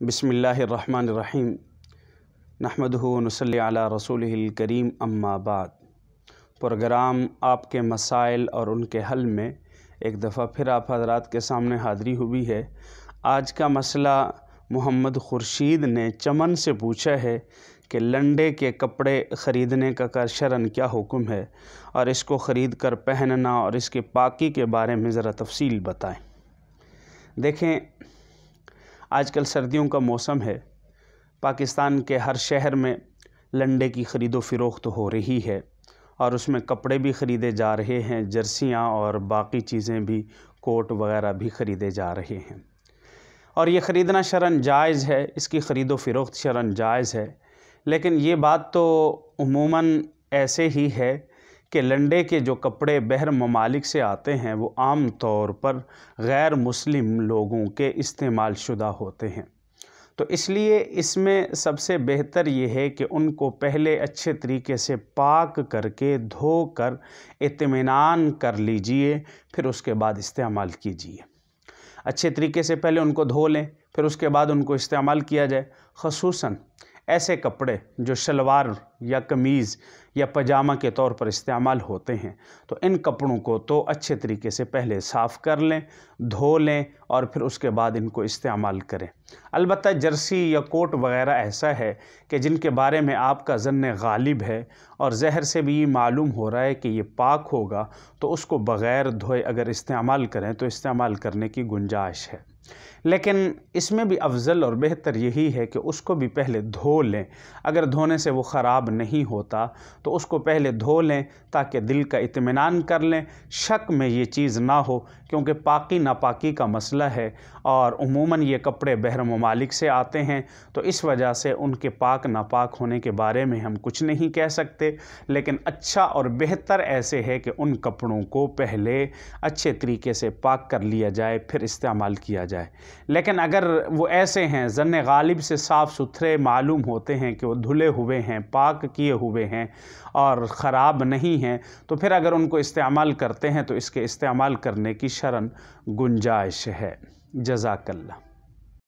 بسم اللہ الرحمن الرحیم نحمدہ و نصلی علی رسولہ الکریم اما بعد۔ پروگرام آپ کے مسائل اور ان کے حل میں ایک دفعہ پھر آپ حضرات کے سامنے حاضری ہوئی ہے۔ آج کا مسئلہ محمد خورشید نے چمن سے پوچھا ہے کہ لنڈے کے کپڑے خریدنے کا شرعاً کیا حکم ہے، اور اس کو خرید کر پہننا اور اس کے پاکی کے بارے میں ذرا تفصیل بتائیں۔ دیکھیں، آج کل سردیوں کا موسم ہے، پاکستان کے ہر شہر میں لنڈے کی خرید و فروخت ہو رہی ہے، اور اس میں کپڑے بھی خریدے جا رہے ہیں، جرسیاں اور باقی چیزیں بھی، کوٹ وغیرہ بھی خریدے جا رہے ہیں، اور یہ خریدنا شرعاً جائز ہے، اس کی خرید و فروخت شرعاً جائز ہے۔ لیکن یہ بات تو عموماً ایسے ہی ہے کہ لنڈے کے جو کپڑے بحر ممالک سے آتے ہیں وہ عام طور پر غیر مسلم لوگوں کے استعمال شدہ ہوتے ہیں، تو اس لیے اس میں سب سے بہتر یہ ہے کہ ان کو پہلے اچھے طریقے سے پاک کر کے دھو کر اطمینان کر لیجئے، پھر اس کے بعد استعمال کیجئے۔ اچھے طریقے سے پہلے ان کو دھو لیں، پھر اس کے بعد ان کو استعمال کیا جائے۔ خصوصاً ایسے کپڑے جو شلوار یا قمیض یا پاجامہ کے طور پر استعمال ہوتے ہیں، تو ان کپڑوں کو تو اچھے طریقے سے پہلے صاف کر لیں، دھو لیں، اور پھر اس کے بعد ان کو استعمال کریں۔ البتہ جرسی یا کوٹ وغیرہ ایسا ہے کہ جن کے بارے میں آپ کا ظن غالب ہے اور ظاہر سے بھی یہ معلوم ہو رہا ہے کہ یہ پاک ہوگا، تو اس کو بغیر دھوئے اگر استعمال کریں تو استعمال کرنے کی گنجائش ہے۔ لیکن اس میں بھی افضل اور بہتر یہی ہے کہ اس کو بھی پہلے دھو لیں۔ اگر دھونے سے وہ خراب نہیں ہوتا تو اس کو پہلے دھو لیں تاکہ دل کا اطمینان کر لیں، شک میں یہ چیز نہ ہو، کیونکہ پاکی ناپاکی کا مسئلہ ہے، اور عموماً یہ کپڑے بحر ممالک سے آتے ہیں، تو اس وجہ سے ان کے پاک ناپاک ہونے کے بارے میں ہم کچھ نہیں کہہ سکتے۔ لیکن اچھا اور بہتر ایسے ہے کہ ان کپڑوں کو پہلے اچھے طریقے سے پاک کر لیا جائے، پھر استعمال کیا جائے۔ لیکن اگر وہ ایسے ہیں، ظن غالب سے صاف ستھرے معلوم ہوتے ہیں کہ وہ دھلے ہوئے ہیں، پاک کیے ہوئے ہیں اور خراب نہیں ہیں، تو پھر اگر ان کو استعمال کرتے ہیں تو اس کے استعمال کرنے کی شرعاً گنجائش ہے۔ جزاک اللہ۔